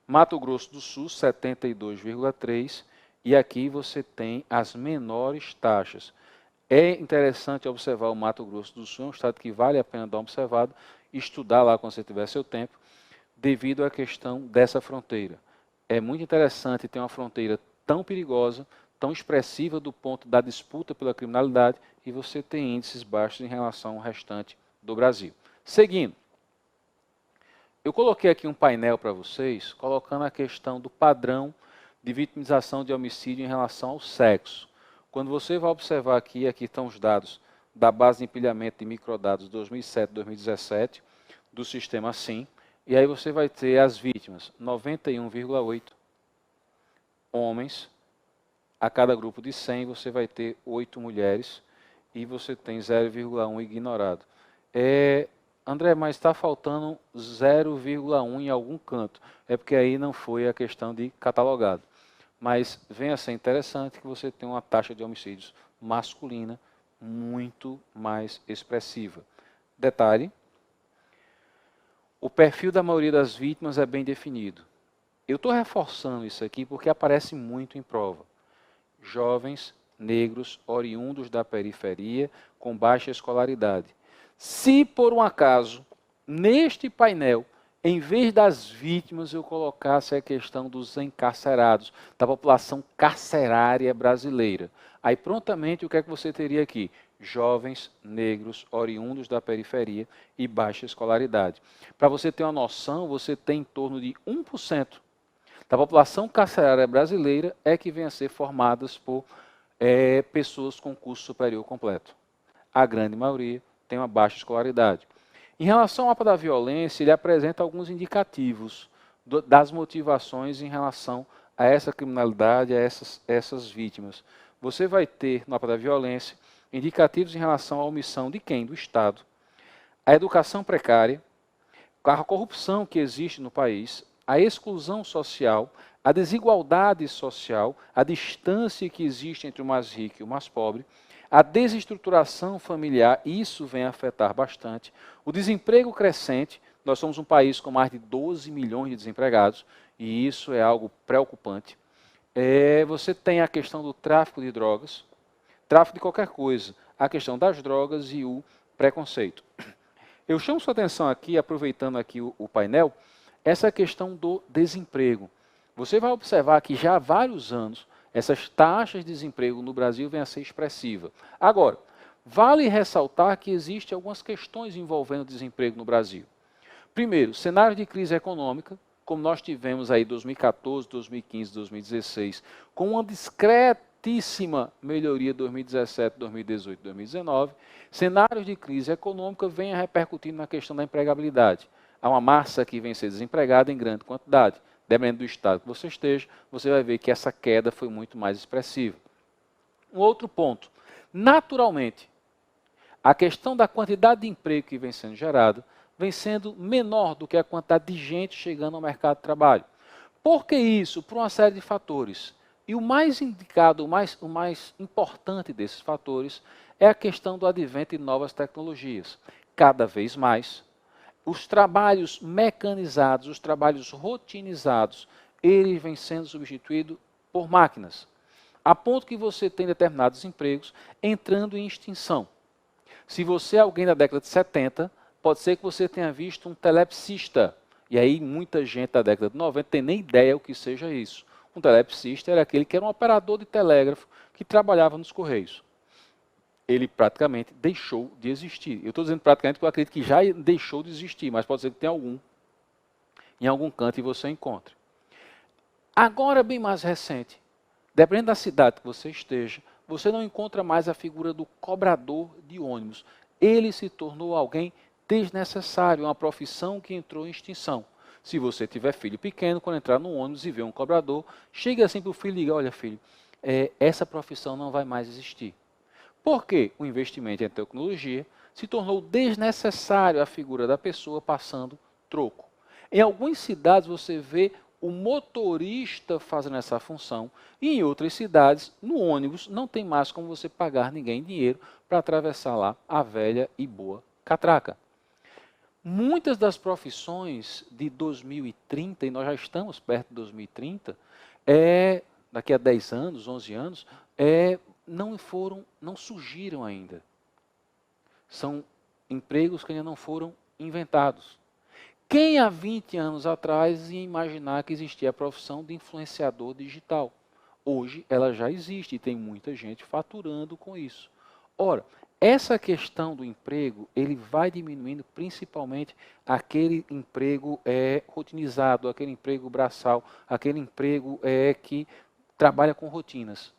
Mato Grosso do Sul, 72,3, e aqui você tem as menores taxas. É interessante observar o Mato Grosso do Sul, é um estado que vale a pena dar uma observada, estudar lá quando você tiver seu tempo, devido à questão dessa fronteira. É muito interessante ter uma fronteira tão perigosa, tão expressiva do ponto da disputa pela criminalidade, e você tem índices baixos em relação ao restante do Brasil. Seguindo. Eu coloquei aqui um painel para vocês, colocando a questão do padrão de vitimização de homicídio em relação ao sexo. Quando você vai observar aqui estão os dados da base de empilhamento de microdados 2007-2017, do sistema SIM, e aí você vai ter as vítimas, 91,8 homens, a cada grupo de 100 você vai ter 8 mulheres, e você tem 0,1 ignorado. André, mas está faltando 0,1 em algum canto. É porque aí não foi a questão de catalogado. Mas vem a ser interessante que você tem uma taxa de homicídios masculina muito mais expressiva. Detalhe, o perfil da maioria das vítimas é bem definido. Eu estou reforçando isso aqui porque aparece muito em prova. Jovens, negros, oriundos da periferia, com baixa escolaridade. Se por um acaso, neste painel, em vez das vítimas, eu colocasse a questão dos encarcerados, da população carcerária brasileira, aí prontamente o que é que você teria aqui? Jovens, negros, oriundos da periferia e baixa escolaridade. Para você ter uma noção, você tem em torno de 1% da população carcerária brasileira é que vem a ser formadas por pessoas com curso superior completo. A grande maioria tem uma baixa escolaridade. Em relação ao mapa da violência, ele apresenta alguns indicativos. das motivações em relação a essa criminalidade, a essas vítimas. Você vai ter, no mapa da violência, indicativos em relação à omissão de quem? Do Estado, a educação precária, a corrupção que existe no país, a exclusão social, a desigualdade social, a distância que existe entre o mais rico e o mais pobre, a desestruturação familiar, isso vem afetar bastante, o desemprego crescente, nós somos um país com mais de 12 milhões de desempregados, e isso é algo preocupante. Você tem a questão do tráfico de drogas, tráfico de qualquer coisa, a questão das drogas e o preconceito. Eu chamo sua atenção aqui, aproveitando aqui o painel, essa questão do desemprego. Você vai observar que já há vários anos, essas taxas de desemprego no Brasil vêm a ser expressiva. Agora, vale ressaltar que existem algumas questões envolvendo o desemprego no Brasil. Primeiro, cenário de crise econômica, como nós tivemos aí 2014, 2015, 2016, com uma discretíssima melhoria 2017, 2018, 2019, cenários de crise econômica vêm a repercutir na questão da empregabilidade. Há uma massa que vem ser desempregada em grande quantidade. Dependendo do estado que você esteja, você vai ver que essa queda foi muito mais expressiva. Um outro ponto, naturalmente, a questão da quantidade de emprego que vem sendo gerada vem sendo menor do que a quantidade de gente chegando ao mercado de trabalho. Por que isso? Por uma série de fatores. E o mais indicado, o mais importante desses fatores é a questão do advento de novas tecnologias. Cada vez mais, os trabalhos mecanizados, os trabalhos rotinizados, eles vêm sendo substituídos por máquinas, a ponto que você tem determinados empregos entrando em extinção. Se você é alguém da década de 70, pode ser que você tenha visto um telepsista, e aí muita gente da década de 90 tem nem ideia o que seja isso. Um telepsista era aquele que era um operador de telégrafo que trabalhava nos Correios. Ele praticamente deixou de existir. Eu estou dizendo praticamente porque eu acredito que já deixou de existir, mas pode ser que tenha algum, em algum canto, e você encontre. Agora, bem mais recente, dependendo da cidade que você esteja, você não encontra mais a figura do cobrador de ônibus. Ele se tornou alguém desnecessário, uma profissão que entrou em extinção. Se você tiver filho pequeno, quando entrar no ônibus e ver um cobrador, chega assim para o filho e diga, olha filho, essa profissão não vai mais existir. Porque o investimento em tecnologia se tornou desnecessário a figura da pessoa passando troco. Em algumas cidades você vê o motorista fazendo essa função e em outras cidades, no ônibus, não tem mais como você pagar ninguém dinheiro para atravessar lá a velha e boa catraca. Muitas das profissões de 2030, e nós já estamos perto de 2030, daqui a 10 anos, 11 anos, não surgiram ainda. São empregos que ainda não foram inventados. Quem há 20 anos atrás ia imaginar que existia a profissão de influenciador digital? Hoje ela já existe e tem muita gente faturando com isso. Ora, essa questão do emprego, ele vai diminuindo principalmente aquele emprego rotinizado, aquele emprego braçal, aquele emprego que trabalha com rotinas.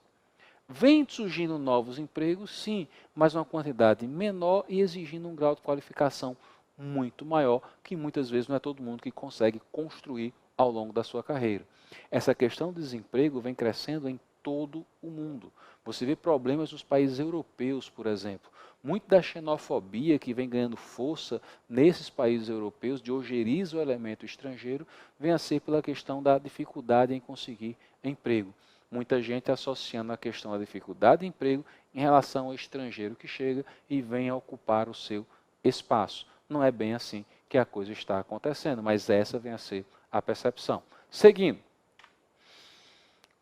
Vem surgindo novos empregos, sim, mas uma quantidade menor e exigindo um grau de qualificação muito maior, que muitas vezes não é todo mundo que consegue construir ao longo da sua carreira. Essa questão do desemprego vem crescendo em todo o mundo. Você vê problemas nos países europeus, por exemplo. Muito da xenofobia que vem ganhando força nesses países europeus, de ojeriza o elemento estrangeiro, vem a ser pela questão da dificuldade em conseguir emprego. Muita gente associando a questão da dificuldade de emprego em relação ao estrangeiro que chega e vem a ocupar o seu espaço. Não é bem assim que a coisa está acontecendo, mas essa vem a ser a percepção. Seguindo.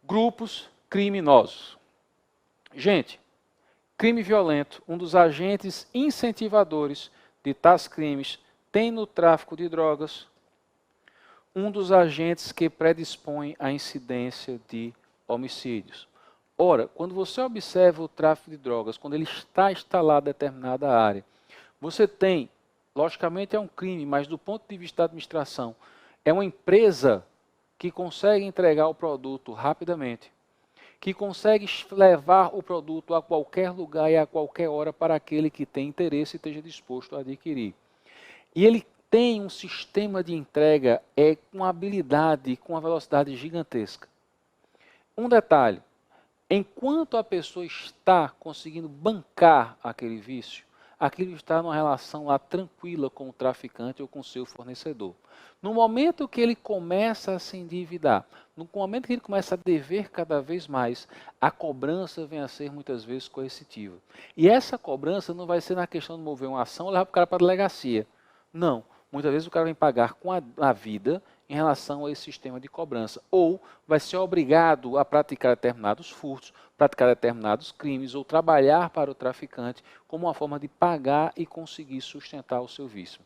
Grupos criminosos. Gente, crime violento, um dos agentes incentivadores de tais crimes, tem no tráfico de drogas um dos agentes que predispõe à incidência de homicídios. Ora, quando você observa o tráfico de drogas, quando ele está instalado em determinada área, você tem, logicamente é um crime, mas do ponto de vista da administração, é uma empresa que consegue entregar o produto rapidamente, que consegue levar o produto a qualquer lugar e a qualquer hora para aquele que tem interesse e esteja disposto a adquirir. E ele tem um sistema de entrega com uma habilidade, com uma velocidade gigantesca. Um detalhe, enquanto a pessoa está conseguindo bancar aquele vício, aquilo está numa relação lá tranquila com o traficante ou com o seu fornecedor. No momento que ele começa a se endividar, no momento que ele começa a dever cada vez mais, a cobrança vem a ser muitas vezes coercitiva. E essa cobrança não vai ser na questão de mover uma ação ou levar o cara para a delegacia. Não. Muitas vezes o cara vem pagar com a vida em relação a esse sistema de cobrança. Ou vai ser obrigado a praticar determinados furtos, praticar determinados crimes, ou trabalhar para o traficante como uma forma de pagar e conseguir sustentar o seu vício.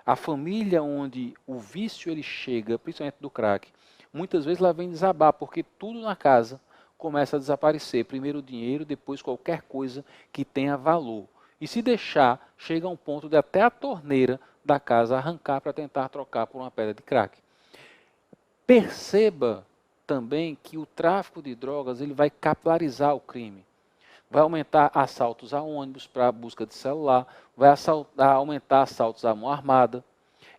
A família onde o vício ele chega, principalmente do crack, muitas vezes ela vem desabar, porque tudo na casa começa a desaparecer. Primeiro o dinheiro, depois qualquer coisa que tenha valor. E se deixar, chega a um ponto de até a torneira da casa arrancar para tentar trocar por uma pedra de crack. Perceba também que o tráfico de drogas ele vai capilarizar o crime. Vai aumentar assaltos a ônibus para busca de celular, vai aumentar assaltos à mão armada.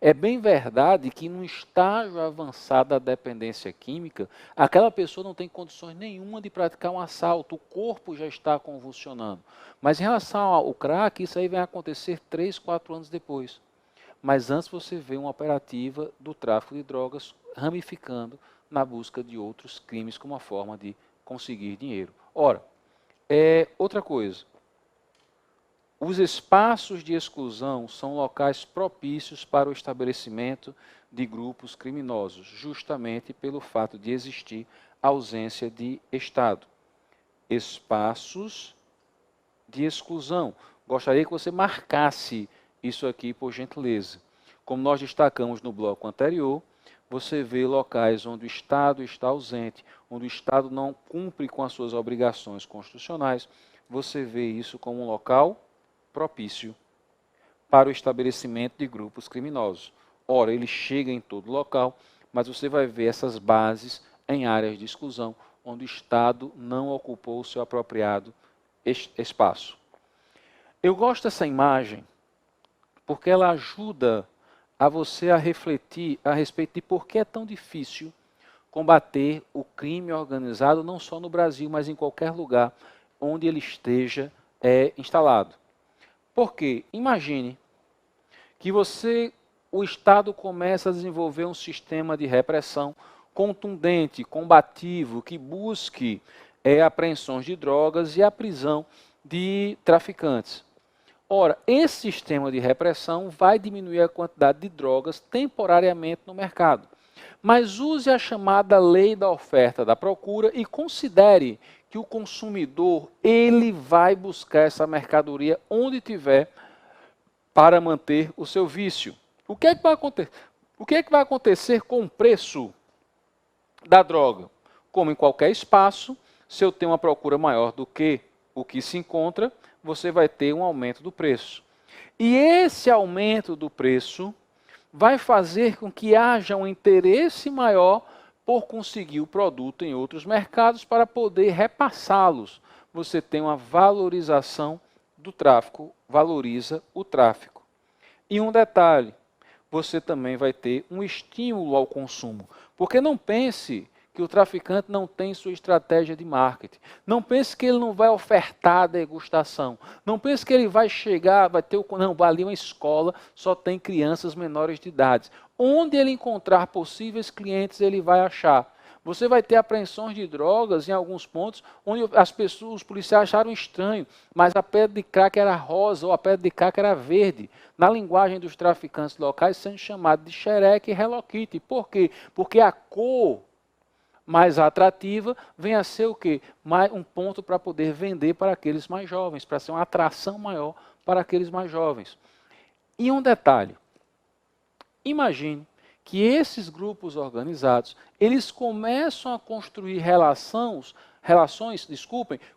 É bem verdade que num estágio avançado da dependência química, aquela pessoa não tem condições nenhuma de praticar um assalto, o corpo já está convulsionando. Mas em relação ao crack, isso aí vai acontecer 3, 4 anos depois. Mas antes você vê uma operativa do tráfico de drogas ramificando na busca de outros crimes como uma forma de conseguir dinheiro. Ora, outra coisa, os espaços de exclusão são locais propícios para o estabelecimento de grupos criminosos, justamente pelo fato de existir ausência de Estado. Espaços de exclusão. Gostaria que você marcasse isso aqui, por gentileza. Como nós destacamos no bloco anterior, você vê locais onde o Estado está ausente, onde o Estado não cumpre com as suas obrigações constitucionais, você vê isso como um local propício para o estabelecimento de grupos criminosos. Ora, ele chega em todo local, mas você vai ver essas bases em áreas de exclusão, onde o Estado não ocupou o seu apropriado espaço. Eu gosto dessa imagem porque ela ajuda a você a refletir a respeito de por que é tão difícil combater o crime organizado, não só no Brasil, mas em qualquer lugar onde ele esteja instalado. Porque imagine que o Estado começa a desenvolver um sistema de repressão contundente, combativo, que busque apreensões de drogas e a prisão de traficantes. Ora, esse sistema de repressão vai diminuir a quantidade de drogas temporariamente no mercado. Mas use a chamada lei da oferta e da procura e considere que o consumidor ele vai buscar essa mercadoria onde tiver para manter o seu vício. O que é que vai acontecer? O que é que vai acontecer com o preço da droga? Como em qualquer espaço, se eu tenho uma procura maior do que o que se encontra, você vai ter um aumento do preço. E esse aumento do preço vai fazer com que haja um interesse maior por conseguir o produto em outros mercados para poder repassá-los. Você tem uma valorização do tráfico, valoriza o tráfico. E um detalhe, você também vai ter um estímulo ao consumo. Porque não pense que o traficante não tem sua estratégia de marketing. Não pense que ele não vai ofertar a degustação. Não pense que ele vai chegar, vai ter ali uma escola, só tem crianças menores de idade. Onde ele encontrar possíveis clientes, ele vai achar. Você vai ter apreensões de drogas em alguns pontos onde os policiais acharam estranho, mas a pedra de crack era rosa ou a pedra de crack era verde. Na linguagem dos traficantes locais, sendo chamado de xereque e Hello Kitty. Por quê? Porque a cor mais atrativa vem a ser o quê? Um ponto para poder vender para aqueles mais jovens, para ser uma atração maior para aqueles mais jovens. E um detalhe, imagine que esses grupos organizados, eles começam a construir relações,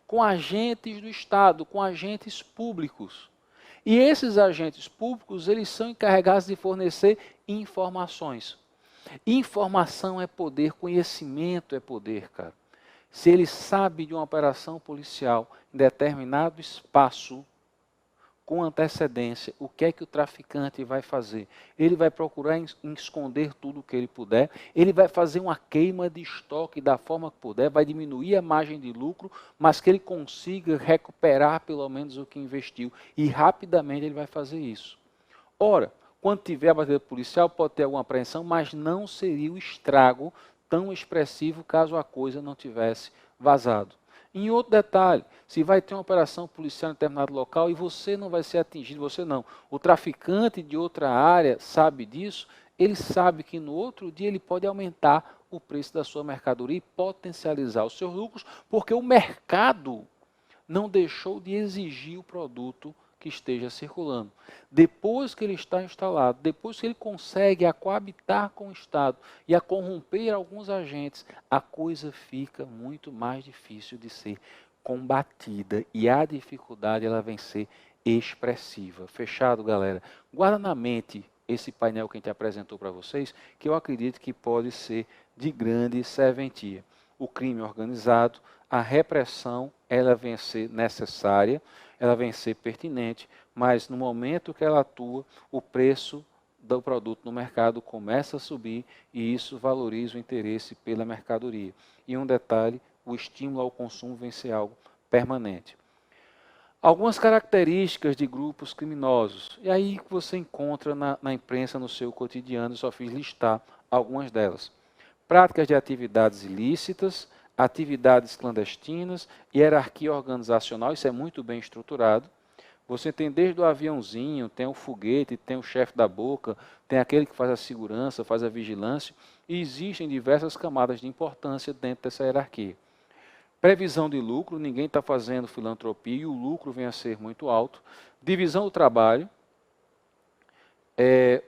com agentes do Estado, com agentes públicos. E esses agentes públicos, eles são encarregados de fornecer informações. Informação é poder, conhecimento é poder, cara. Se ele sabe de uma operação policial em determinado espaço, com antecedência o que é que o traficante vai fazer. Ele vai procurar esconder tudo o que ele puder, ele vai fazer uma queima de estoque da forma que puder, vai diminuir a margem de lucro, mas que ele consiga recuperar pelo menos o que investiu. E rapidamente ele vai fazer isso. Ora, quando tiver a batida policial, pode ter alguma apreensão, mas não seria o estrago tão expressivo caso a coisa não tivesse vazado. Em outro detalhe, se vai ter uma operação policial em determinado local e você não vai ser atingido, você não, o traficante de outra área sabe disso, ele sabe que no outro dia ele pode aumentar o preço da sua mercadoria e potencializar os seus lucros, porque o mercado não deixou de exigir o produto que esteja circulando. Depois que ele está instalado, depois que ele consegue a coabitar com o Estado e a corromper alguns agentes, a coisa fica muito mais difícil de ser combatida e a dificuldade ela vem ser expressiva. Fechado, galera? Guarda na mente esse painel que a gente apresentou para vocês, que eu acredito que pode ser de grande serventia. O crime organizado, a repressão, ela vem a ser necessária, ela vem a ser pertinente, mas no momento que ela atua, o preço do produto no mercado começa a subir e isso valoriza o interesse pela mercadoria. E um detalhe, o estímulo ao consumo vem ser algo permanente. Algumas características de grupos criminosos, e aí você encontra na imprensa, no seu cotidiano, eu só fiz listar algumas delas. Práticas de atividades ilícitas, atividades clandestinas, hierarquia organizacional, isso é muito bem estruturado. Você tem desde o aviãozinho, tem o foguete, tem o chefe da boca, tem aquele que faz a segurança, faz a vigilância, e existem diversas camadas de importância dentro dessa hierarquia. Previsão de lucro, ninguém está fazendo filantropia e o lucro vem a ser muito alto. Divisão do trabalho,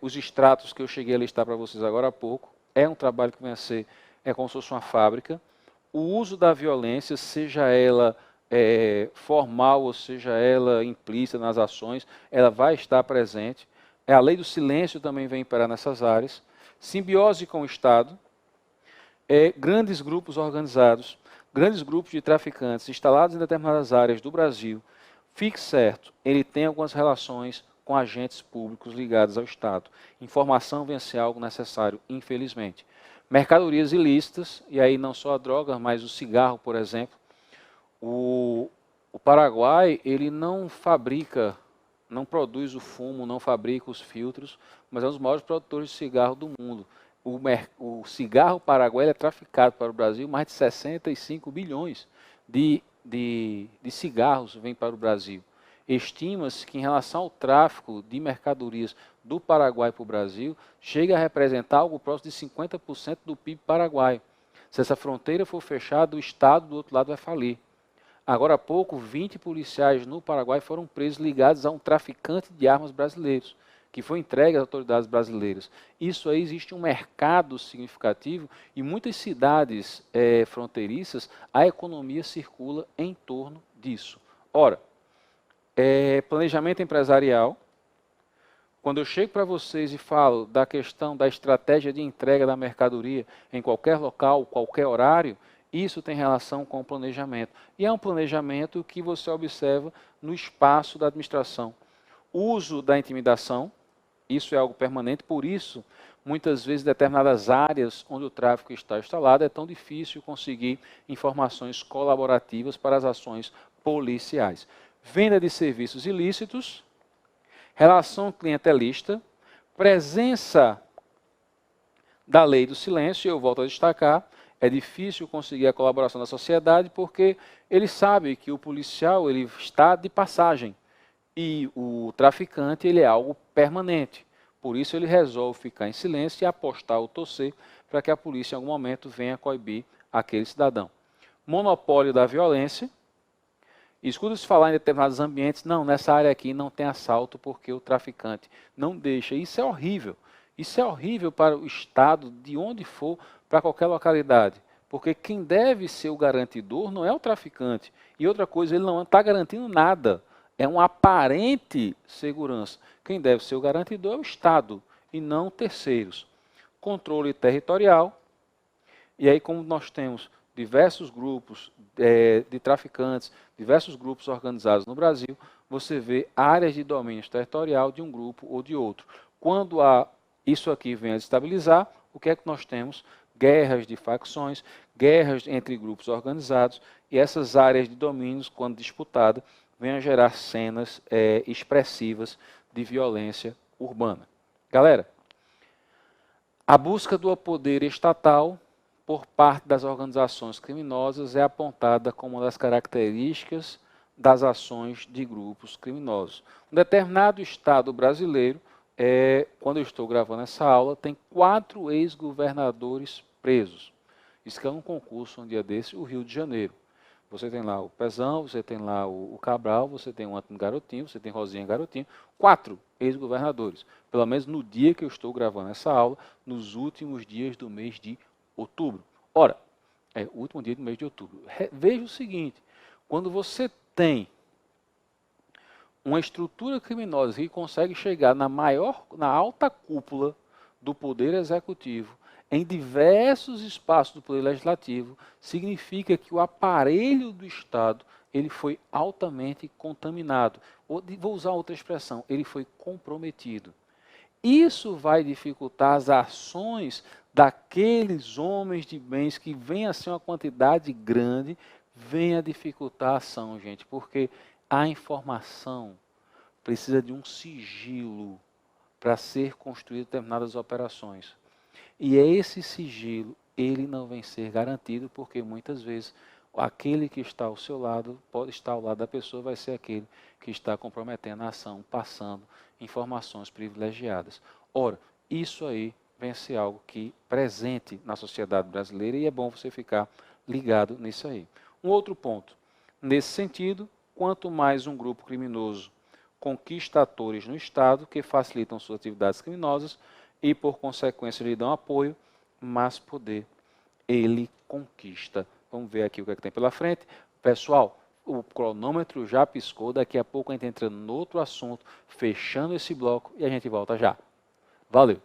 os extratos que eu cheguei a listar para vocês agora há pouco, é um trabalho que vem a ser, é como se fosse uma fábrica. O uso da violência, seja ela formal ou seja ela implícita nas ações, ela vai estar presente. A lei do silêncio também vem imperar nessas áreas. Simbiose com o Estado, grandes grupos organizados, grandes grupos de traficantes instalados em determinadas áreas do Brasil. Fique certo, ele tem algumas relações com agentes públicos ligados ao Estado. Informação vem a ser algo necessário, infelizmente. Mercadorias ilícitas, e aí não só a droga, mas o cigarro, por exemplo. O Paraguai, ele não fabrica, não produz o fumo, não fabrica os filtros, mas é um dos maiores produtores de cigarro do mundo. O cigarro paraguaio é traficado para o Brasil, mais de 65 bilhões de cigarros vêm para o Brasil. Estima-se que em relação ao tráfico de mercadorias do Paraguai para o Brasil, chega a representar algo próximo de 50% do PIB paraguaio. Se essa fronteira for fechada, o Estado do outro lado vai falir. Agora há pouco, 20 policiais no Paraguai foram presos ligados a um traficante de armas brasileiros, que foi entregue às autoridades brasileiras. Isso aí existe um mercado significativo e muitas cidades fronteiriças, a economia circula em torno disso. Ora, planejamento empresarial, quando eu chego para vocês e falo da questão da estratégia de entrega da mercadoria em qualquer local, qualquer horário, isso tem relação com o planejamento. E é um planejamento que você observa no espaço da administração. Uso da intimidação, isso é algo permanente, por isso, muitas vezes, determinadas áreas onde o tráfico está instalado, é tão difícil conseguir informações colaborativas para as ações policiais. Venda de serviços ilícitos, relação clientelista, presença da lei do silêncio, eu volto a destacar, é difícil conseguir a colaboração da sociedade porque ele sabe que o policial ele está de passagem e o traficante ele é algo permanente. Por isso ele resolve ficar em silêncio e apostar ou torcer para que a polícia em algum momento venha coibir aquele cidadão. Monopólio da violência. Escuta-se falar em determinados ambientes, não, nessa área aqui não tem assalto porque o traficante não deixa. Isso é horrível. Isso é horrível para o Estado, de onde for, para qualquer localidade. Porque quem deve ser o garantidor não é o traficante. E outra coisa, ele não está garantindo nada. É uma aparente segurança. Quem deve ser o garantidor é o Estado e não terceiros. Controle territorial. E aí, como nós temos diversos grupos de traficantes, diversos grupos organizados no Brasil, você vê áreas de domínio territorial de um grupo ou de outro. Quando isso aqui vem a estabilizar, o que é que nós temos? Guerras de facções, guerras entre grupos organizados, e essas áreas de domínios, quando disputadas, vêm a gerar cenas expressivas de violência urbana. Galera, a busca do poder estatal por parte das organizações criminosas é apontada como uma das características das ações de grupos criminosos. Um determinado estado brasileiro, quando eu estou gravando essa aula, tem 4 ex-governadores presos. Isso que é um concurso um dia desse, o Rio de Janeiro. Você tem lá o Pezão, você tem lá o Cabral, você tem o Antônio Garotinho, você tem Rosinha Garotinho, 4 ex-governadores. Pelo menos no dia que eu estou gravando essa aula, nos últimos dias do mês de outubro. Ora, o último dia do mês de outubro. Veja o seguinte, quando você tem uma estrutura criminosa que consegue chegar na alta cúpula do Poder Executivo, em diversos espaços do Poder Legislativo, significa que o aparelho do Estado ele foi altamente contaminado. Vou usar outra expressão, ele foi comprometido. Isso vai dificultar as ações daqueles homens de bens que vêm a ser uma quantidade grande, vem a dificultar a ação, gente, porque a informação precisa de um sigilo para ser construído determinadas operações. E esse sigilo, ele não vem ser garantido, porque muitas vezes aquele que está ao seu lado, pode estar ao lado da pessoa, vai ser aquele que está comprometendo a ação, passando informações privilegiadas. Ora, isso aí vem a ser algo que presente na sociedade brasileira e é bom você ficar ligado nisso aí. Um outro ponto, nesse sentido, quanto mais um grupo criminoso conquista atores no Estado que facilitam suas atividades criminosas e, por consequência, lhe dão apoio, mais poder ele conquista. Vamos ver aqui o que é que tem pela frente. Pessoal, o cronômetro já piscou, daqui a pouco a gente entra no outro assunto, fechando esse bloco e a gente volta já. Valeu!